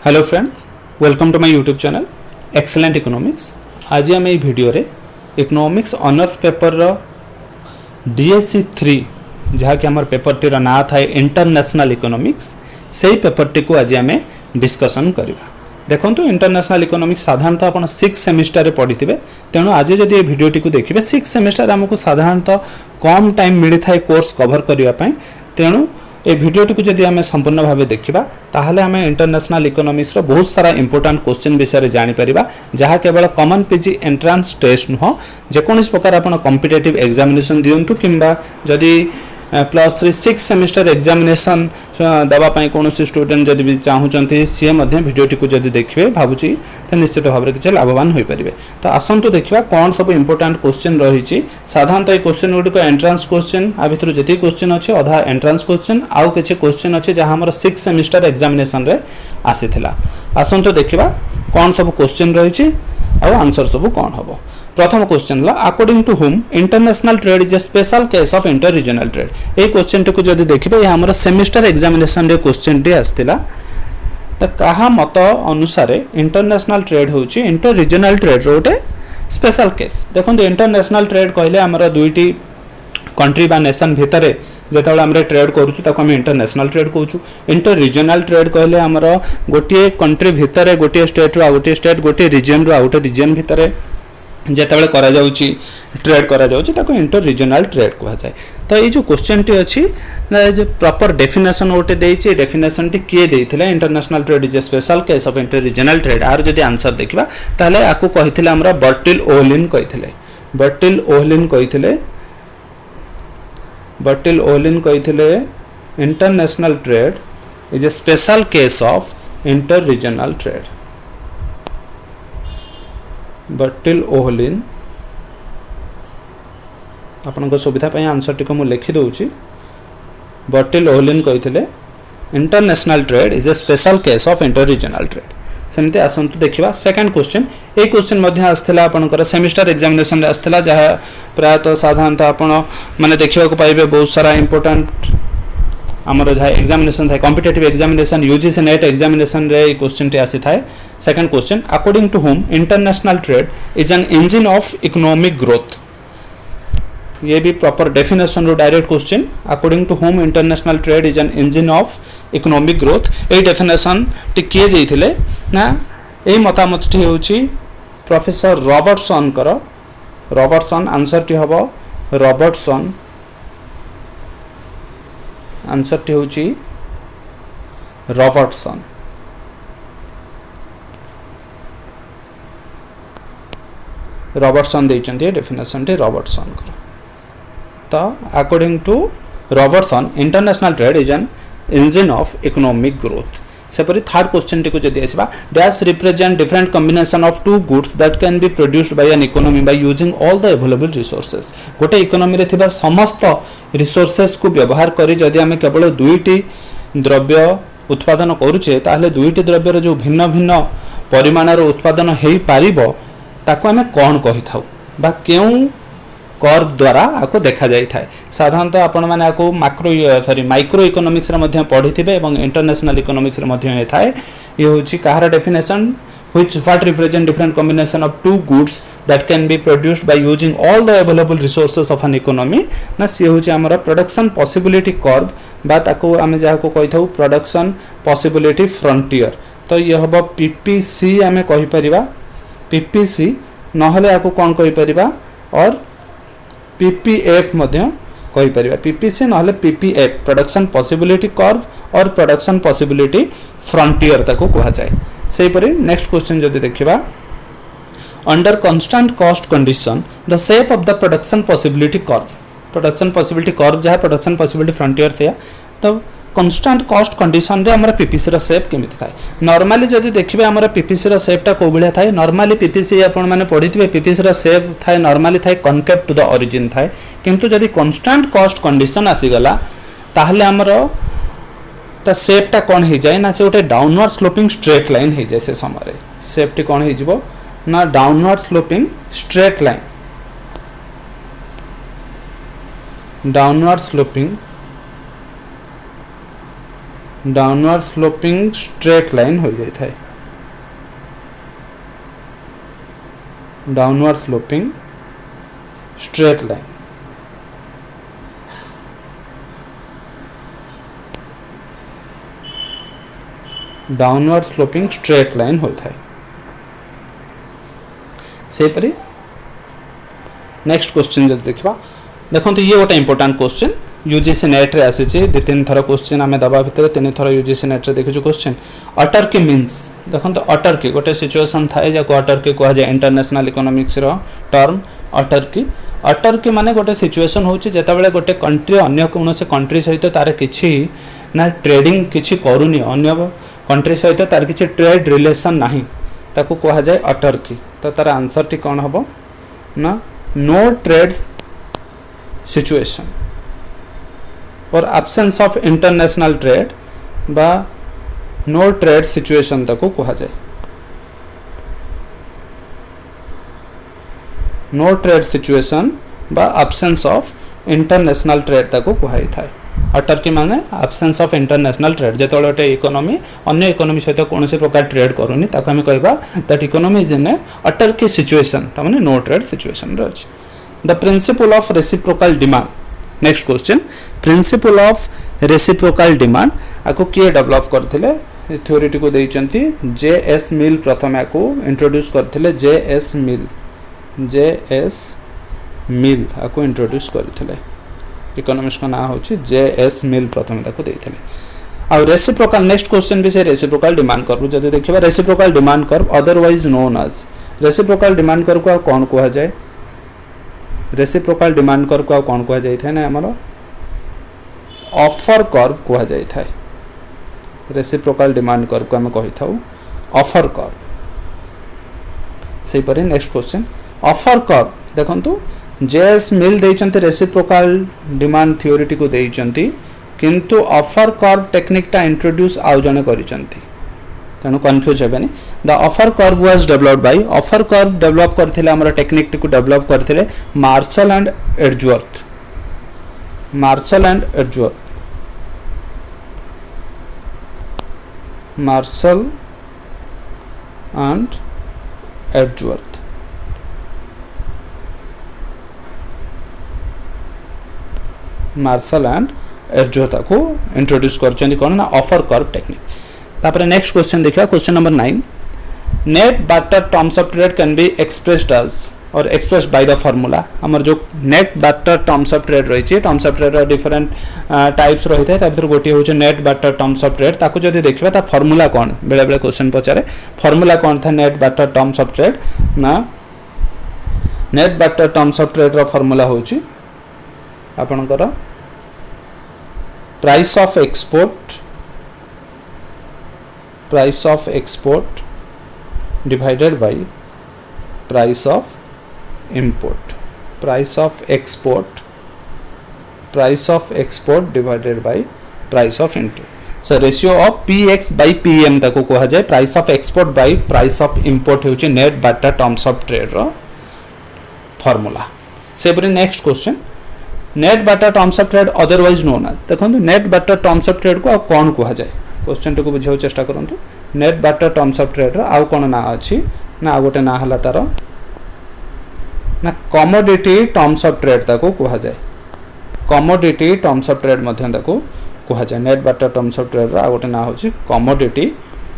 Hello friends, welcome to my YouTube channel excellent economics. आज आम ये वीडियो रे इकोनॉमिक्स ऑनर्स पेपर रो डीएससी 3 जहाँ कि आम पेपर टीर ना था इंटरनेशनल इकोनॉमिक्स, से पेपर टी को आज आम डिस्कसन करवा। देखो इंटरनेशनल इकोनॉमिक्स साधारणतः आप 6 सेमिस्टर पढ़ी थे, तेणु आज जब ये वीडियो टी को देखिए 6 सेमिस्टर आमको साधारणतः कम टाइम मिली था कोर्स कवर करने, तेणु ए वीडियोटी को जब आम संपूर्ण भाव देखा ताहले आम इंटरनेशनल इकोनॉमिक्स रो बहुत सारा इंपोर्टेंट क्वेश्चन विषय जानीपर, जहाँ केवल कॉमन पीजी एंट्रांस टेस्ट नुह जेकोसी प्रकार आप कॉम्पिटिटिव एग्जामिनेशन दिंतु किंबा जदि +3 6 सेमिस्टर एग्जामिनेशन दवापाई कौन स्टूडेंट जदि भी चाहूँगी सी वीडियोटी को जब देखिए भावुची तो निश्चित भाव में किसी लाभवान हो पारे। तो आसतु देखा कौन सब इंपोर्टेंट क्वेश्चन रही। साधारणतः ये क्वेश्चन गुड़िक एंट्रांस क्वेश्चन आ भर जी क्वेश्चन अच्छे अधा एंट्रांस क्वेश्चन आउ कि क्वेश्चन अच्छे जहाँ आम 6 सेमिस्टर एग्जामिनेशन रे आसीथिला। आसतु देखा कौन सब क्वेश्चन रही आंसर सब कौन हम। प्रथम क्वेश्चन है according to Hume international trade is a special case of inter regional trade. ये क्वेश्चन टी को जब देखिए यह आम सेमिस्टर एग्जामिनेशन रे क्वेश्चन टी आसला। तो कहा मत अनुसार इंटरनेशनल ट्रेड होची इंटर रीजनल ट्रेड रो गोटे स्पेशल केस। देखो इंटरनेशनल ट्रेड कहले आमर दुईटी कंट्री बा नेशन भितर जिते आम ट्रेड करूँ इंटरनेशनल ट्रेड कहूँ। इंटर रीजनल ट्रेड कहले आमर गोटे कंट्री भितर गोटे स्टेट रो आ गोटे स्टेट गोटे रिजन रो आ गोटे रिजन भितर जिते करा जाउची ट्रेड करा जाउची ताको इंटर रीजनल ट्रेड कहा जाए। तो ये जो क्वेश्चन टी अच्छी जो प्रॉपर डेफिनेशन गोटे देइछि, डेफिनेशन टी किए देइथिले international trade is a special case of inter regional trade. आर जदि आंसर देखिबा ताले आकु कहिथिले हमरा बर्टिल ओहलिन कहिथिले। बर्टिल ओहलिन कहिथिले international trade is a special case of inter regional trade. Bertil Ohlin आपन सुविधा आंसर टी को मुझे लिखिदे। बर्टिल ओहलिन कही international trade is a special case of inter regional trade. सेमती आसतु देखा सेकंड क्वेश्चन। ये क्वेश्चन आसाला आपंकर सेमिस्टर एग्जामिनेशन आसाला, जहाँ प्रायतः साधारणतः आप मैंने देखा पाइबे बहुत सारा इंपोर्टेंट आमर जहाँ एग्जामिनेशन था competitive examination UGC NET examination रे क्वेश्चन टी आसी थाए। Second question according to Hume international trade is an engine of economic growth. ये भी प्रॉपर डेफिनेशन रो direct question. According to Hume international trade is an engine of economic growth. ये definition टी किए देइथिले ना यही मतामत टी होची प्रोफेसर रॉबर्टसन कर। रॉबर्टसन आंसर टी हबो रॉबर्टसन। आंसर टी होची रॉबर्टसन। रॉबर्टसन देइचंती डेफिनेशन टी रॉबर्टसन कर। तो according to Robertson international trade is an engine of economic growth. सेपरी थर्ड क्वेश्चन टी को जदि आसीबा dash represent different combination of two goods that can be produced by an economy by using all the available resources. गोटे economy रे थिबा समस्त resources को व्यवहार करी जदि आमे केवल दुईटी द्रव्य उत्पादन करूचे ताहले दुईटी द्रव्यर जो भिन्न भिन्न परिमाणर उत्पादन हेई पारिबो ताको आमे कोन कहि थाउ बा केउ कर द्वारा आपको देखा जाए। साधारणतः आपण मैंने आपको माइक्रो इकोनॉमिक्स रे पढ़ी थे और इंटरनेशनल इकोनॉमिक्स रे थाए। ये होची कहार definition what represent different combination of two goods that can be produced by using all the available resources of an economy ना सी होची हमर प्रोडक्शन पॉसिबिलिटी कर्व बा ताको आमे जाको कहि थाउ प्रोडक्शन पॉसिबिलिटी फ्रंटियर। तो ये हम पीपीसी आमे कहि परिबा पीपीसी नहले आको कोन कहि परिबा और पीपीएफ कही परिबा। पीपीसी नहले PPF production possibility curve or production possibility frontier ताको कहा जाए। से परि नेक्स्ट क्वेश्चन जदि देखिबा under constant cost condition the shape of the production possibility curve जहाँ प्रोडक्शन पॉसिबिलिटी फ्रंटियर थिया। तो कांस्टेंट कॉस्ट कंडीशन रे हमर पीपीसी रा शेप केमिति थाए। नॉर्मली जदि देखिबे हमर पीपीसी रा शेप टा को बिलिया थाए। नॉर्मली पीपीसी आपण माने पढिथिबे पीपीसी रा शेप थाए नॉर्मली थाए कनकेव टू द ओरिजिन थाए। किंतु जदि कांस्टेंट कॉस्ट कंडीशन आसी गला ताहले हमर ता शेप टा कोन हे जाय ना से ओटे डाउनवर्ड स्लोपिंग स्ट्रेट लाइन हे जाय। से समय शेप टी कोन हे जिवो ना downward sloping straight line. Downward sloping downward sloping straight line हो जाता है, downward sloping straight line. Downward sloping straight line होता है। सेपरी नेक्स्ट क्वेश्चन जब देखा देखो ये गोटे इंपोर्टाट क्वेश्चन यूजीसी नेट रे आसी दु तीन थर क्वेश्चन आम दबा भितर तीन थर यूजीसी नेट रे देखु क्वेश्चन अटर्की मीन्स देखो अटर्की गोटे सिचुएशन थाए जहाँ अटर्की कह जाए इंटरनेशनल इकोनॉमिक्स रो टर्म अटर्की। अटर्की माने गोटे सिचुएशन होची जेतेबेले गोटे कंट्री अन्य कौन से कंट्री सहित तार किछि ना ट्रेडिंग किछि करूनी अन्य कंट्री सहित तार किछि ट्रेड रिलेशन नाही ताको कह जाए अटर्की। तो तार आंसर टी कौन हम ना नो ट्रेड सिचुएशन और एब्सेंस ऑफ इंटरनेशनल ट्रेड बा नो ट्रेड सिचुएशन ताको कह जाए। नो ट्रेड सिचुएशन बा एब्सेंस ऑफ इंटरनेशनल ट्रेड ताको कह थाए। अटर्की माने एब्सेंस ऑफ इंटरनेशनल ट्रेड जेतबेले गोटे इकोनॉमी अन्य इकोनॉमी सहित कौन से प्रकार ट्रेड करूनी ताको हम कहबा that economy is in autarky situation तामाने नो ट्रेड सिचुएशन रे अछि। The principle of reciprocal demand next question principle of reciprocal demand आको किए डेवलप करथिले थ्योरी टी को देइचंती जेएस मिल प्रथम आको इंट्रोड्यूस करथिले जेएस मिल आको इंट्रोड्यूस करथिले इकोनॉमिक्स का नाम होची जेएस मिल प्रथम ताको देइथिले। आ रेसिप्रोकल नेक्स्ट क्वेश्चन भी से रेसिप्रोकल डिमांड कर्व जदि देखिबा reciprocal demand curve otherwise known as reciprocal demand curve को कौन कहा जाए रेसिप्रोकल डिमांड कर्व को कौन कहा जाए ना हमर ऑफर कर्व कहा जाए था। रेसिप्रोकल डिमांड कर्व को हम कहि थाउ ऑफर कर्व। से परे नेक्स्ट क्वेश्चन ऑफर कर्व देखंतु जेएस मिल देइचंती रेसिप्रोकल डिमांड थ्योरी को देइचंती किंतु ऑफर कर्व टेक्निक टा इंट्रोड्यूस आउ जने करिचंती तेणु कन्फ्यूज हेबेनी। The offer curve was developed by offer curve develop करथिले हमर टेक्निक टी को डेवलप करथिले Marshall and Edgeworth. Marshall and Edgeworth Marshall and Edgeworth Marshall and Edgeworth को इंट्रोड्यूस करचंदी कोन ना ऑफर कर्व टेक्निक। तापर नेक्स्ट क्वेश्चन देखिया question number 9 net barter terms of trade can be expressed as or expressed by the formula. हमर जो net barter terms of trade रही है terms of trade different types रही है भर गोटे हूँ net barter terms of trade ताको जदि देखिबा ता फार्मूला कौन बेले बेले क्वेश्चन पचारे फार्मूला कौन था net barter terms of trade ना net barter terms of trade रो फार्मूला होची आपनकर price of export divided by price of import price of export divided by price of import। so ratio of px by pm ताको कहा जाए price of export by price of import होची net barter terms of trade रो formula. से परे next question net barter terms of trade otherwise known as देखो net barter terms of trade को कौन कहा जाए क्वेश्चन को बुझाउ चेष्टा करंतु। net barter terms of trade रो आउ कोन ना अछि ना आ गोटे ना हला तारो ना कमोडिटी टर्म्स ऑफ ट्रेड ताको कहा जाए कमोडिटी टर्म्स ऑफ ट्रेड मध्य ताको कहा जाए net barter terms of trade रा गोटे ना होची commodity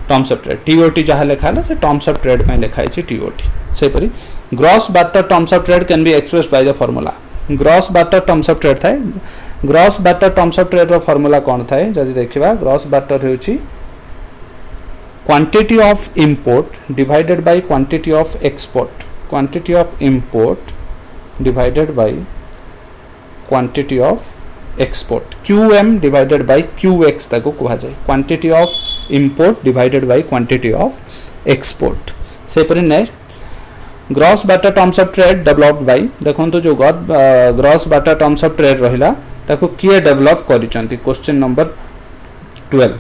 terms of trade TOT जहाँ लिखाला से टर्म्स ऑफ ट्रेड में लिखाई टीओटी। से परी gross barter terms of trade can be expressed by the formula. Gross barter terms of trade थाए gross barter terms of trade रो फार्मूला कौन थाए जदि देखिबा ग्रॉस बार्टर होची quantity of import divided by quantity of export quantity of import divided by quantity of export qm divided by qx ताको कहा जाए quantity of import divided by quantity of export। से परे next gross barter terms of trade developed by देखो तो जो gross barter terms of trade रहिला ताको किए डेवलप करिसंती question number 12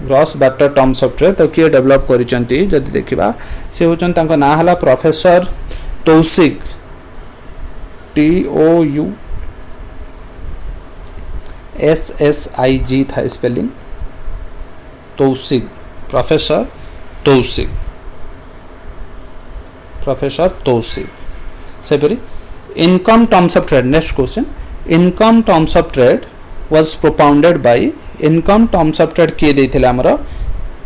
gross barter terms of trade तो किए डेवलप करिसंती जदि देखिबा से होचन तांको ना हला प्रोफेसर तौसिक TOUSSIG था स्पेलिंग तौसिक प्रोफेसर तौसिक सेपरी income terms of trade next question income terms of trade was propounded by income terms of trade किए देथिले हमर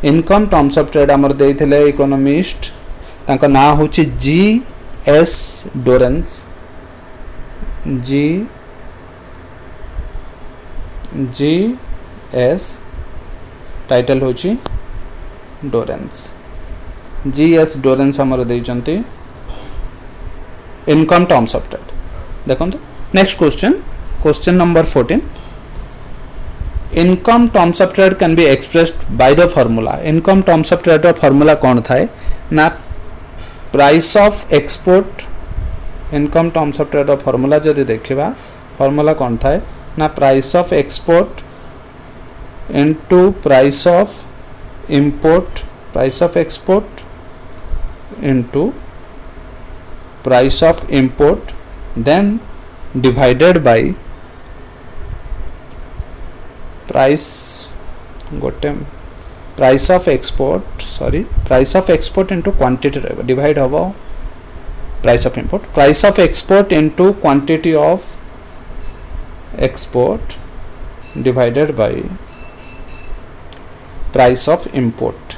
इनकम टर्म्स ऑफ ट्रेड हमर देथिले इकोनॉमिस्ट तांका ना होची G S Dorrance G S title होची Dorrance G S Dorrance हमर देइचंती इनकम टर्म्स ऑफ ट्रेड देखो next question number 14 income terms of trade can be expressed by the formula income terms of trade रो formula कौन थाए ना price of export income terms of trade रो formula जदि देखिबा फॉर्मूला कौन थाए ना price of export into price of import price of export into price of import then divided by price of export into quantity divide hobo price of export into quantity of export divided by price of import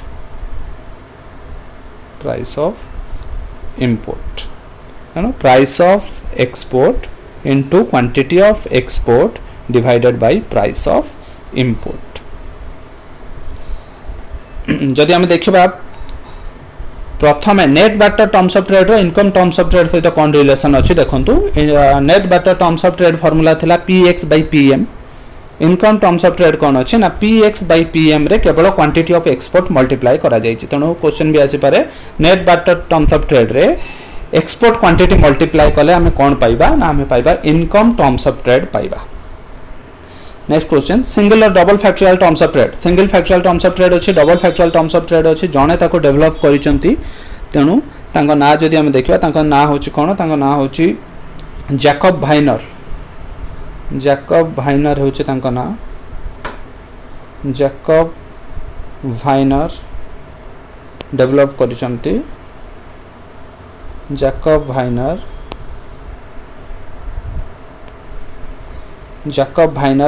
price of export into quantity of export divided by price of import जदि हम देखिबा प्रथम net barter terms of trade रो income terms of trade सहित कोन relation अछि देखंतु net barter terms of trade formula थिला px by pm income terms of trade कोन अछि ना px by pm रे केवल क्वांटिटी ऑफ एक्सपोर्ट मल्टीप्लाई करा जाय छि तणो क्वेश्चन भी आसी पारे net barter terms of trade रे एक्सपोर्ट क्वांटिटी मल्टीप्लाई कले आमे कोन पाइबा ना आमे पाइबा इनकम टर्म्स ऑफ ट्रेड पाइबा नेक्स्ट क्वेश्चन सिंगल और double factorial terms of trade single factorial terms of trade अछि double factorial terms of trade अछि जणे ताको डेवलप करिसंती तेनु तांको ना जदि हम देखिबा तांको ना होछि कोन तांको ना होछि जैकब वाइनर होछि तांको ना जैकब वाइनर डेवलप करिसंती जैकब वाइनर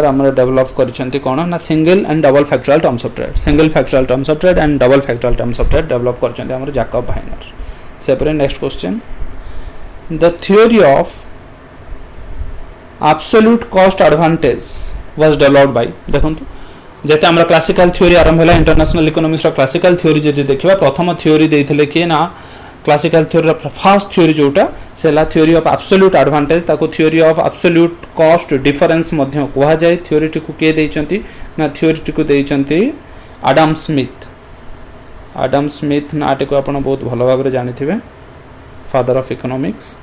हमरे डेवलप करिसंती कोन ना single and double factorial terms of trade single factorial terms of trade and double factorial terms of trade develop करिसंती हमरे जैकब वाइनर सेपरे next question the theory of absolute cost advantage was developed by देखंतु जेते हमरा classical theory आरंभ होला international economics रो classical theory जदि देखिबा प्रथम थ्योरी देथिले कि ना क्लासिकल थ्योरी फर्स्ट थ्योरी जोटा सेला थ्योरी ऑफ एब्सोल्यूट एडवांटेज ताको theory of absolute cost difference मध्य कुहा जाय थ्योरी टिकु के देइचंती ना थ्योरी टिकु देइचंती आडम स्मिथ ना टिकु आपण बहुत भलो भाबरे रे जानिथिबे father of economics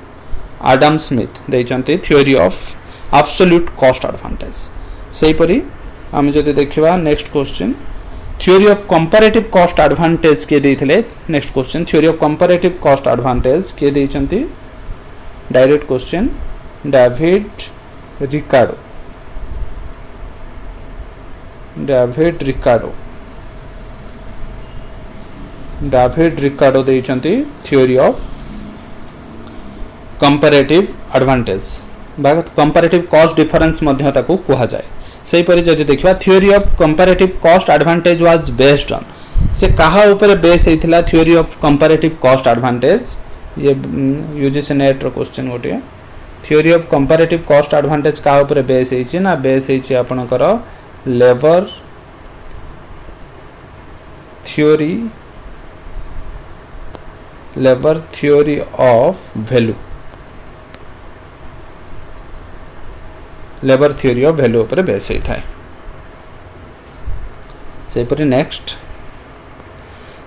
Adam Smith देइचंती theory of absolute cost advantage सेही परी हम जदि देखिबा next question theory of comparative cost advantage के देथिले next question theory of comparative cost advantage के देइचंती डायरेक्ट क्वेश्चन डेविड रिकार्डो देइचंती थ्योरी ऑफ कंपैरेटिव एडवांटेज बात कंपैरेटिव कॉस्ट डिफरेंस मध्य ताकू कुहा जाय सेही परि जदि देखिबा theory of comparative cost advantage was based on से कहा ऊपर बेस हेतिला theory of comparative cost advantage ये यूजीसी नेट रो क्वेश्चन गोटे theory of comparative cost advantage कहा ऊपर बेस हेछि ना बेस हेछि आपनकर labour theory of value labour theory of value ऊपर बेस होता है सेपरी next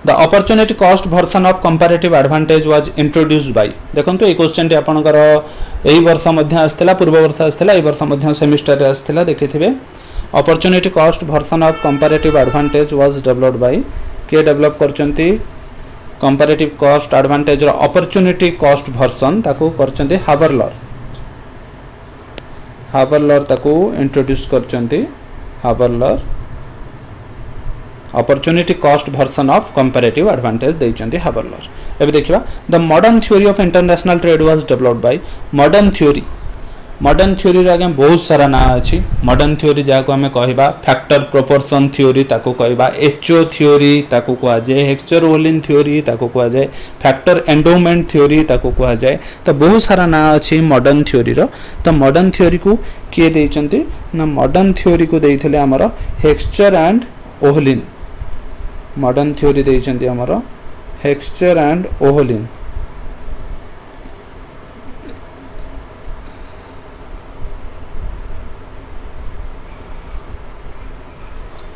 the opportunity cost version of comparative advantage was introduced by देखो तो ये क्वेश्चन टी आपनकर एई वर्ष मध्य आस्थिला पूर्व वर्ष आस्थिला एई वर्ष मध्य सेमिस्टर रे आस्थिला देखिथिबे opportunity cost version of comparative advantage was developed by के डेवलप करचंती कंपैरेटिव कॉस्ट एडवांटेज रो अपॉर्चुनिटी कॉस्ट वर्जन ताको करचंती हावर्लर ताको इंट्रोड्यूस करचंती Haberler opportunity cost version of comparative advantage देइचंती हार्बर एबे देखिबा the modern theory of international trade was developed by modern theory आगे बहुत सारा ना अच्छी मॉडर्न थ्योरी जहाँ को आम कह फैक्टर प्रोपोर्शन थ्योरी ताको कहबा एचओ थ्योरी ताको कह जाए हेक्चर ओलिन थ्योरी ताको कह जाए फैक्टर एंडोमेंट थ्योरी ताको कह जाए तो बहुत सारा ना अच्छी मॉडर्न थ्योरी रो तो मॉडर्न थ्योरी को किए देइचंती ना मॉडर्न थ्योरी को देइथिले हमर Heckscher and Ohlin modern theory देइचंती हमर Heckscher and Ohlin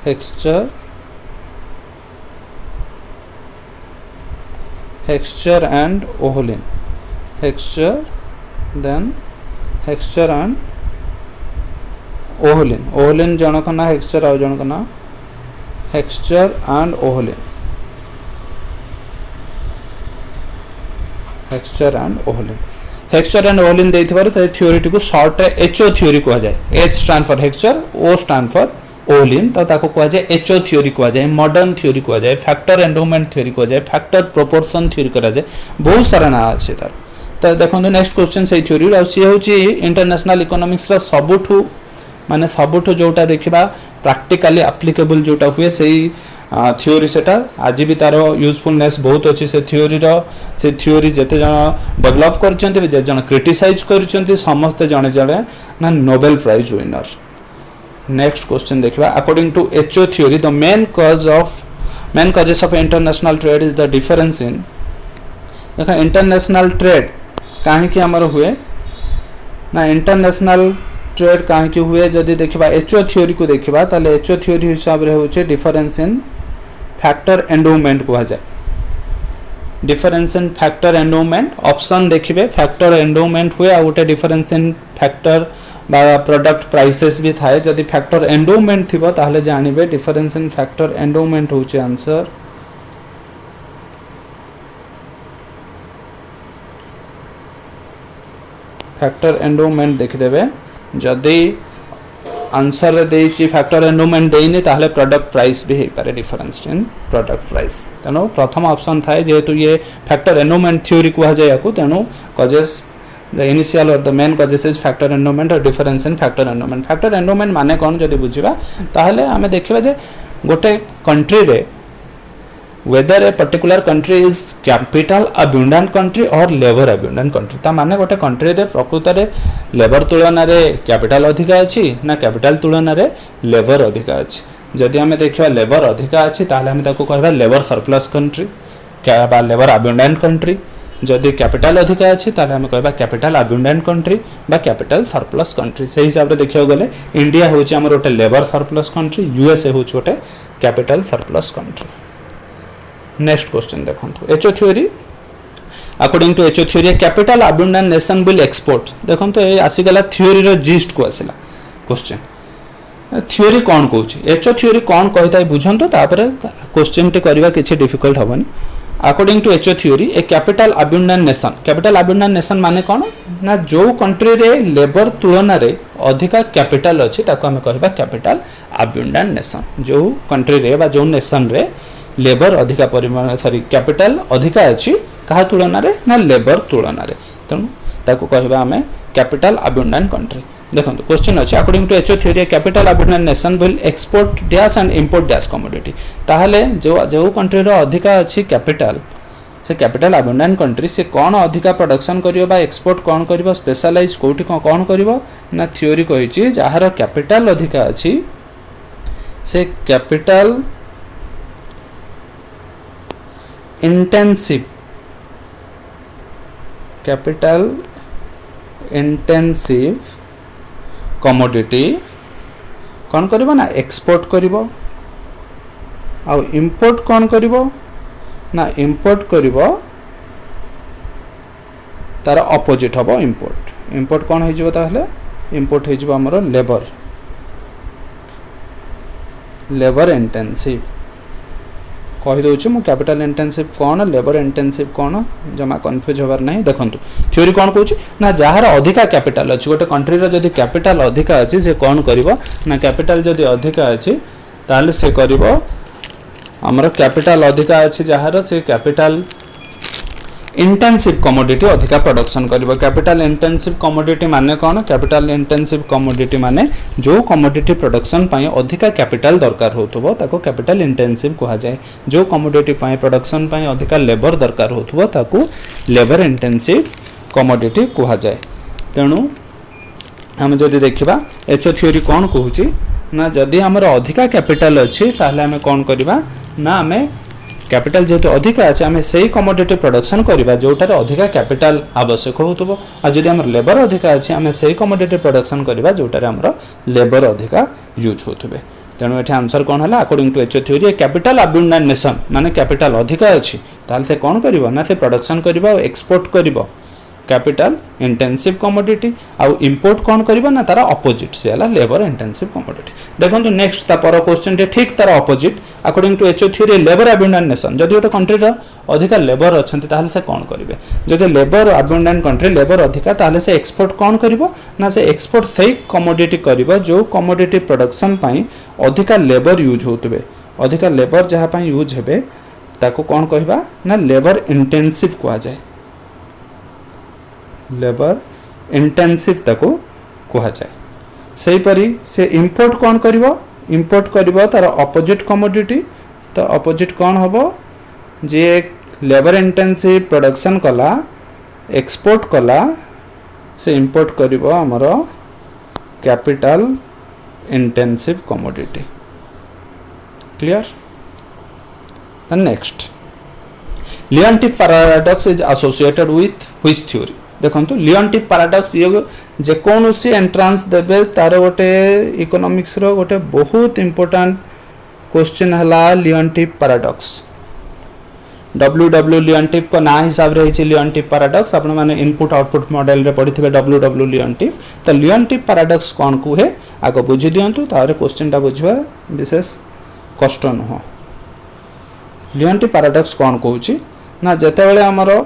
Heckscher and Ohlin Heckscher and Ohlin जनक ना Heckscher और जनक ना Heckscher and Ohlin Heckscher and Ohlin देइथिबार त थ्योरी को शॉर्ट रे एचओ थ्योरी कहा जाए H stand for Heckscher O stand for Olin तो ताको कहा जाए एचओ थ्योरी कहा जाए मॉडर्न थ्योरी कहा जाए फैक्टर एंडोमेंट थ्योरी कहा जाए फैक्टर प्रोपोर्शन थ्योरी करा जाए बहुत सारा ना अच्छे तार तो देखो नेक्स्ट क्वेश्चन से थ्योरी और सी हूँ इंटरनेशनल इकोनॉमिक्स रा सबुठू माने सबुठू जोटा देखा प्रैक्टिकली एप्लिकेबल जोटा हुए से थ्योरी सेटा आज भी तार यूजफुलनेस बहुत अच्छी से थ्योरी जेते जन डेवलप करछन्ते जे जन क्रिटिसाइज करछन्ते समस्त जने जने ना Nobel prize winner next question देखा according to HO theory the main causes of international trade is the difference in देखा इंटरनेशनल ट्रेड कहीं की आमर हुए ना इंटरनेशनल ट्रेड कहीं की हुए जदि देखा एचओ थ्योरी को देखा ताले एचओ थ्योरी हिसाब से होचे डिफरेंस इन फैक्टर एंडोमेंट कहा जाए difference in factor endowment option देखिए फैक्टर एंडोमेंट हुए आ गोटे difference in factor product prices भी थाए जदि फैक्टर एंडोमेंट थिबो ताहले जानिबे डिफरेंस इन फैक्टर एंडोमेंट होचे आंसर फैक्टर एंडोमेंट देख देबे जदि आंसर रे देछि फैक्टर एंडोमेंट देइनी ताहले प्रोडक्ट प्राइस भी हे पारे डिफरेंस इन प्रोडक्ट प्राइस तेनो प्रथम ऑप्शन थाए जेहेतु ये फैक्टर एंडोमेंट थ्योरी को जाय याकू तेनो causes the initial or the main causes is factor endowment or difference in factor endowment माने कौन जदि बुझिबा ताहले हमें देखिबा जे गोटे कंट्री रे whether a particular country is capital abundant country or labor abundant country ता माने गोटे कंट्री रे प्रकृत रे लेबर तुलना रे कैपिटल अधिका अछि ना कैपिटल तुलना रे लेबर अधिका अछि जदि हमें देखिबा लेबर अधिका अछि ताहले हमें ताको कहबा लेबर सरप्लस कंट्री क्या बा लेबर abundant कंट्री जदि कैपिटल अधिका अच्छी ताले हमें कहबा कैपिटल अबंडेंट कंट्री बा कैपिटल सरप्लस कंट्री से हिसाब रे देखियो गले इंडिया होची हमर ओटे लेबर सरप्लस कंट्री यूएसए होची ओटे capital surplus country next question देखंतु H O theory according to HO theory capital abundant nation will export देखंतु ए आसी गला थ्योरी रो जिस्ट को आसीला क्वेश्चन थ्योरी कोन कहूची एचओ थ्योरी कोन कहता है बुझंतो तापर क्वेश्चन टे करबा किछि डिफिकल्ट होबनी अकॉर्डिंग टू एचओ थ्योरी ए कैपिटल अबंडेंट नेशन माने कौन ना जो कंट्री रे लेबर तुलना रे अधिका कैपिटल अच्छी ताको हमें कहबा कैपिटल अबंडेंट नेशन जो कंट्री रे बा जो नेशन रे लेबर अधिका परिमाण सॉरी कैपिटल अधिका अच्छी कहा तुलना रे ना लेबर तुलना रे तेणु ताको कहबा हमें कैपिटल अबंडेंट कंट्री देखो क्वेश्चन अच्छे according to HO theory capital abundant nation will export dash and import dash commodity ताहले जो कंट्री रो अधिका अच्छी कैपिटल से कैपिटल अबंडेंट कंट्री से कौन अधिका प्रोडक्शन करियो बा एक्सपोर्ट कौन करियो स्पेशलाइज कोठी कौन करियो ना थ्योरी कहिछि जहार कैपिटल अधिका अच्छी से कैपिटल इंटेंसिव कमोडिटी कौन करिबो ना एक्सपोर्ट करिबो आ इंपोर्ट कौन करिबो ना इंपोर्ट करिबो तार ऑपोजिट हबो इंपोर्ट कौन हो जिवो ताहले इंपोर्ट हो जिवो हमरो लेबर इंटेंसिव कहि दउछु मु कैपिटल इंटेंसिव कौन लेबर इंटेंसिव कौन जमा कंफ्यूज होबार नहीं देखंतु थ्योरी कौन कहूछ ना जहार अधिका कैपिटल अछि गोटे कंट्री रो जदी कैपिटल अधिका अछि से कौन करिवो ना कैपिटल जदी अधिका अछि ताले से करिवो आमर कैपिटल अधिका अच्छी जार से कैपिटल इंटेंसिव कमोडिटी अधिका प्रोडक्शन करिवो। कैपिटल इंटेंसिव कमोडिटी माने कौन? कैपिटल इंटेंसिव कमोडिटी माने जो कमोडिटी प्रोडक्शन पाई अधिका कैपिटल दरकार होतबो ताको कैपिटल इंटेंसिव कहा जाए। जो कमोडिटी पाई प्रोडक्शन पाई अधिका लेबर दरकार होतबो ताको लेबर इंटेंसिव कमोडिटी कहा जाए। तेणु आम जदि देखिबा एचओ थ्योरी कौन कहूची ना जदि हमर अधिका कैपिटल अच्छी ताहले आमे कौन करिबा ना आमे कैपिटल जेहेतु अधिका अच्छे आम से कमोडिटी प्रोडक्शन करवा जोटार अधिका कैपिटल आवश्यक होतबो। आ जदि हमर लेबर अधिका अच्छे आम से कमोडिटी प्रोडक्शन करवा जोटार हमर लेबर अधिका यूज होतबे। तेणु ये आंसर कौन है? According to HO theory capital abundant nation माने कैपिटल अधिका अच्छी ताहले से कौन करिवो ना से प्रोडक्शन करिवो एक्सपोर्ट करिवो कैपिटल इंटेंसिव कमोडिटी। आउ इंपोर्ट कौन करिवो ना तारा अपोजिट से हला लेबर इंटेंसिव कमोडिटी। देखंतु नेक्स्ट ता पर क्वेश्चन रे ठीक तारा opposite according to HO theory labour abundant nation जदि गोटे कंट्री रो अधिका लेबर अछंती ताहले से कौन करिवे? जदि लेबर अबंडेंट कंट्री लेबर अधिका ताहले से एक्सपोर्ट कौन करिवो ना से एक्सपोर्ट सही कमोडिटी करिवो जो कमोडिटी प्रोडक्शन पई अधिका लेबर यूज होतबे। अधिका लेबर जहा पई यूज हेबे ताको कौन कहबा ना लेबर इंटेंसिव कहा जाए। लेबर इंटेंसिव ताको कहा जाए। सही परी से इंपोर्ट कौन करिवो? इंपोर्ट करिवो तार अपोजिट कमोडिटी। तो अपोजिट कौन हबो? जे लेबर इंटेंसिव प्रोडक्शन कला एक्सपोर्ट कला से इंपोर्ट करिवो हमर capital intensive commodity. Clear? The next Leontief paradox is associated with which theory? देखो लियोनटिफ पैराडॉक्स ये जेकोसी एंट्रांस देबे तार गोटे इकोनॉमिक्स रो गोटे बहुत इंपोर्टेंट क्वेश्चन हला लियोनटिफ पैराडॉक्स। डब्ल्यू लियोनटिफ को ना हिसाब रे हिची लियोनटिफ पैराडॉक्स आपण माने इनपुट आउटपुट मॉडल रे पढिथिबे डब्ल्यू लियोनटिफ। तो लियोनटिफ पैराडॉक्स कोन कुहे आगो बुझी दियंतु तारे क्वेश्चन टा बुझवा विशेष कष्ट नहो। लियोनटिफ पैराडॉक्स कोन कहूची ना जेते बेले हमरो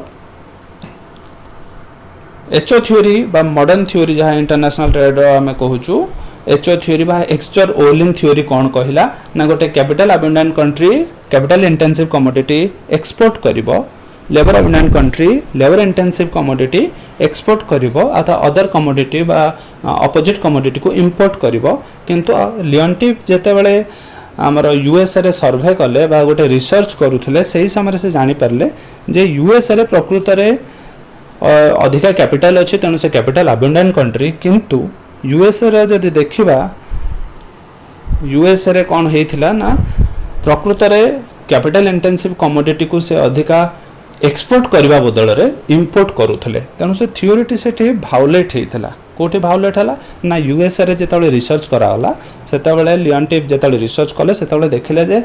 एचओ थ्योरी बा मॉडर्न थ्योरी जहाँ इंटरनेशनल ट्रेड आम कहूँ एचओ थ्योरी बा एक्सचर ओलिन थ्योरी कौन कहला ना गोटे capital abundant country capital intensive commodity export करिवो labour abundant country labour intensive commodity export करिवो अथवा अदर कमोडिटी बा अपोजिट कमोडिटी को इंपोर्ट करिवो। किंतु लियोनटिफ जेते बेले आमर यूएसए रे सर्वे कले बा गोटे रिसर्च करूथले सही समय से जानि परले जे यूएसए रे प्रकृत रे अधिका कैपिटल अच्छे तेणु से कैपिटल अबंडेंट कंट्री। किंतु यूएसए रे जदि देखिबा यूएसए रे कौन होइथिला ना प्रकृत रे कैपिटल इंटेंसिव कमोडिटी को से अधिका एक्सपोर्ट करबा बदल रे इंपोर्ट करूथले तेणु से थ्योरीटी सेठी भाउलेट हेइथिला। कोठी भाउलेट हला ना यूएसए रे जेतबे रिसर्च कराला सेतबे लियोनटिफ जेतबे रिसर्च कले सेतबे देखिले जे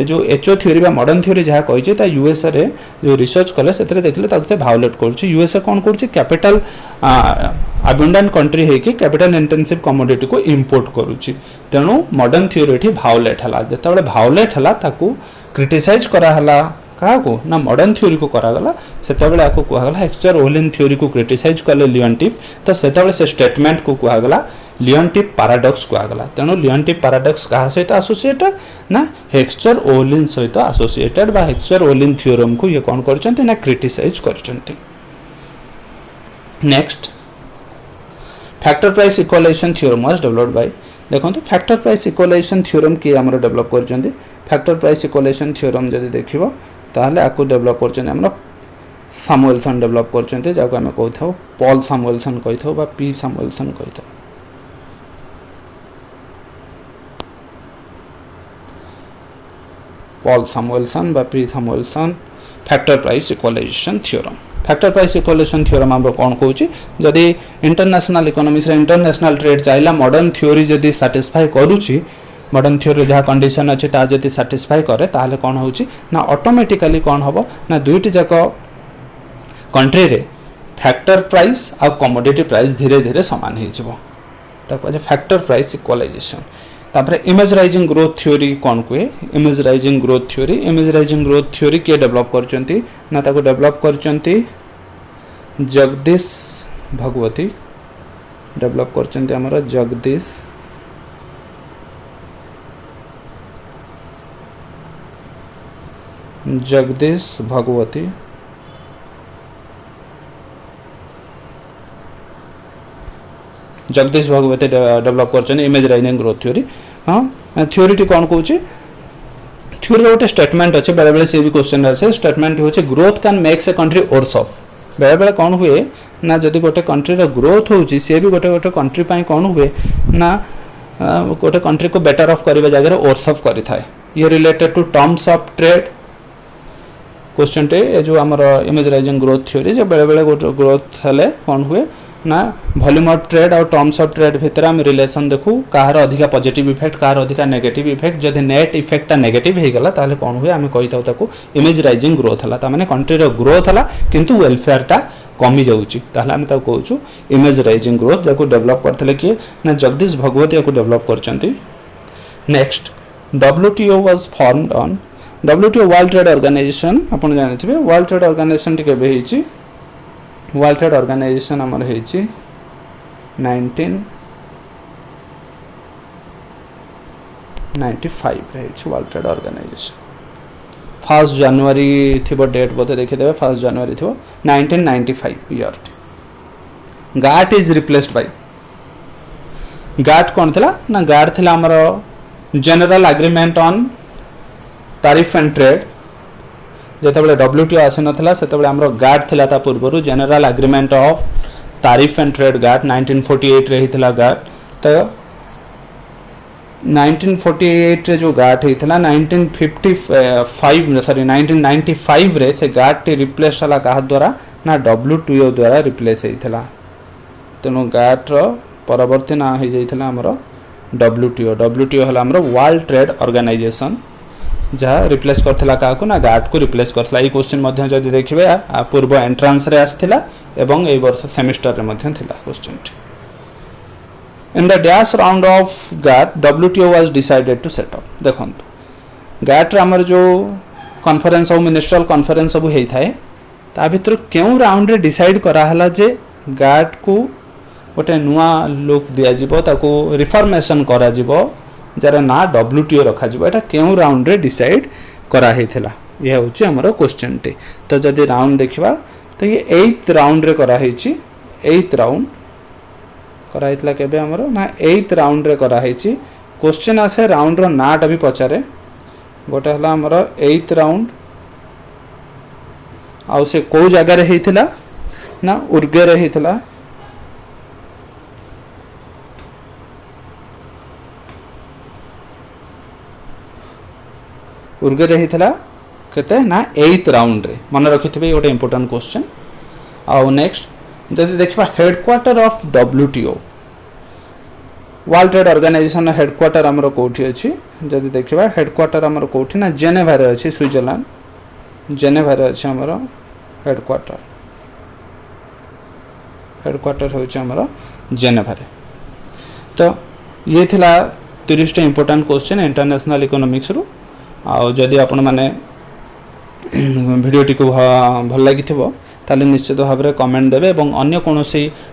जो एचओ थ्योरी बा मॉडर्न थ्योरी जहा कहिजे ता यूएसए रे जो रिसर्च कले सेतरे देखिले ता से भाउलेट करछि। यूएसए कोन करछि कैपिटल अबंडेंट कंट्री है कि कैपिटल इंटेंसिव कमोडिटी को इंपोर्ट करूछि तेणु मॉडर्न थ्योरी एठी भाउलेट हला। जेतबे भाउलेट हला ताकू क्रिटिसाइज करा हला क्या को ना मॉडर्न थ्योरी को करागला सेतबेले आको कहगला एक्सचर ओलिन थ्योरी को क्रिटिसाइज कले लियोनटिफ तो सेतबेले से स्टेटमेंट को कहगला लियोनटिफ पैराडॉक्स कहगला। तेणु लियोनटिफ पैराडॉक्स कहा सहित एसोसिएटेड ना एक्सचर ओलिन सहित एसोसिएटेड बा एक्सचर ओलिन थ्योरम को ये कोन करचंती ना क्रिटिसाइज करचंती। Next factor price equalisation theorem was developed by देखो फैक्टर प्राइस इक्वलाइजेशन थ्योरम किए हमर डेवलप करचंती। फैक्टर प्राइस इक्वलाइजेशन थ्योरम जदि देखिबो ताहले आकु डेवलप करचंती हमर सामुएलसन डेवलप करचंती जाको हम कहथौ पॉल सामुएलसन कहथौ बा पी सामुएलसन कहथौ। पॉल सामुएलसन बा P Samuelson factor price equalisation theorem. Factor price equalisation theorem हम कोन कहूची जदि इंटरनेशनल इकोनॉमिक्स रे इंटरनेशनल ट्रेड चाइला मॉडर्न थ्योरी जदि सैटिस्फाई करूची मॉडर्न थ्योरी जहाँ कंडीशन अच्छे ता जदि सैटिस्फाई करे ताहले कौन होची ना ऑटोमेटिकली कौन हबो ना दुईटी जाक कंट्री रे फैक्टर प्राइस आ कमोडिटी प्राइस धीरे धीरे समान हो जिवो ताको फैक्टर प्राइस इक्वलाइजेशन। तापरे इमेजराइजिंग ग्रोथ थ्योरी कौन कुए इमेजराइजिंग ग्रोथ थ्योरी के डेवलप करचंती ना ताको डेवलप करचंती जगदीश भगवती डेवलप करचंती हमर जगदीश जगदीश भगवती डेवलप कर इमेज राइजिंग ग्रोथ थ्योरी। हाँ थ्योरी टी कौन कौन थ्योरी गोटे स्टेटमेंट अच्छे बेले बेले सी भी क्वेश्चन आसे स्टेटमेंट होचे growth can makes a country worse off. बेले बेले कौन हुए ना जदि गोटे कंट्री रो ग्रोथ होची सी भी गोटे गोटे कंट्री पाई कौन हुए ना गोटे कंट्री को बेटर ऑफ करबा जगह वर्स ऑफ करि थाए। ये related to terms of trade question टे जो हमर इमेज राइजिंग ग्रोथ थ्योरी जे बेले बेले गोटे ग्रोथ हेले कौन हुए ना वॉल्यूम ऑफ ट्रेड और टर्म्स ऑफ ट्रेड भितर हम रिलेशन देखू कहार अधिका पॉजिटिव इफेक्ट कहार अधिका नेगेटिव इफेक्ट जदि नेट इफेक्टटा नेगेटिव हो गला ताले कौन हुए आम कही था ताको इमेज राइजिंग ग्रोथ हला तामाने कंट्री रो ग्रोथ हला किंतु वेलफेयरटा कमी जाउची ताहले हम ताको कहूछु इमेज राइजिंग ग्रोथ जाको डेवलप करथले कि ना जगदीश भगवती याको डेवलप करचंती। Next WTO was formed on WTO world trade Organization आपण जानिथिबे वर्ल्ड ट्रेड ऑर्गेनाइजेशन टी केबे हिची वर्ल्ड ट्रेड ऑर्गेनाइजेशन हमर हेची 1995 रही वर्ल्ड ट्रेड ऑर्गेनाइजेशन 1 जनवरी थिबो डेट बोते देखि देबे 1 जनवरी थिबो 1995 year. GATT is replaced by GATT कौन थिला ना गाट थिला हमर General Agreement on Tariff and Trade जेतेबेले WTO आसी नथिला सेतेबेले हमरो गाट थिला ता पूर्वरु General Agreement of Tariff and Trade GATT 1948 रे हिथिला गाट तो 1948 रे जो गाट हिथिला 1995 रे से गाट टी रिप्लेस हला कहा द्वारा ना WTO द्वारा रिप्लेस हिथिला तेनो गाट रो परवर्ती ना हो जाइथिला हमरो WTO हला हमरो वर्ल्ड ट्रेड ऑर्गेनाइजेशन जहाँ रिप्लेस करथिला काको ना गाट को रिप्लेस करथिला। ई क्वेश्चन मध्य जदि देखिबे पूर्व एंट्रांस रे आस्थिला एवं ए वर्ष सेमिस्टर रे मध्य थिला question. In the dash round of GATT WTO was decided to set up देखंतु गाट रे हमर जो कॉन्फ्रेंस ऑफ मिनिस्ट्रियल कॉन्फ्रेंस सब हेई थाए ता भितर केउ राउंड रे डिसाइड करा हला जे गाट को गोटे नुआ लुक दिया जिवो ताको रिफॉर्मेशन करा जिवो जार ना WTO रखा जिवो एटा केउ राउंड रे डिसाइड करा हेथिला ये होची हमरो क्वेश्चन टे। तो जदि राउंड देखिबा तो ये 8th राउंड रे करा हेची 8th राउंड करा हेतला केबे हमरो ना 8th राउंड रे करा हेची क्वेश्चन आसे राउंड रो नाटा भी पचारे गोटे हला हमरो 8th राउंड आउ से को जगह रे हेथिला ना उर्गे रे हेथिला उर्गे रही केते ना 8th राउंड रे मन रखिथिबे गोटे इंपोर्टेंट क्वेश्चन। आउ नेक्स्ट जदि देखबा headquarter of WTO world trade organisation headquarter हमरो कोठी अछि जदि देखबा हेडक्वार्टर हमरो कोठी ना जेनेवा रे अछि स्विट्जरलैंड जेनेवा रे अछि हमरो हेडक्वार्टर होछि हमरो जेनेवा रे। तो ये थिला 30 टा इंपोर्टेंट क्वेश्चन इंटरनेशनल इकोनॉमिक्स रो आउ जदि आपण माने वीडियो टी को भल लगी ताले निश्चित भाव में कमेंट देवे और अन्य कौन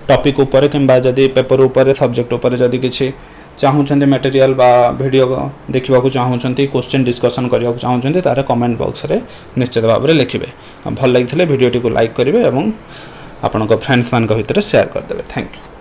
टॉपिक उपर किंबा जदि पेपर उपर सब्जेक्ट उपर जदि किसी चाहूँ मटेरियल बा वीडियो देखा चाहूँ क्वेश्चन डिस्कशन करने चाहूँ तार कमेंट बॉक्स रे निश्चित भाव में लिखे भल लगी वीडियो टी को लाइक करेंगे और आपण फ्रेंड्स मान भितर शेयर करदे। Thank you.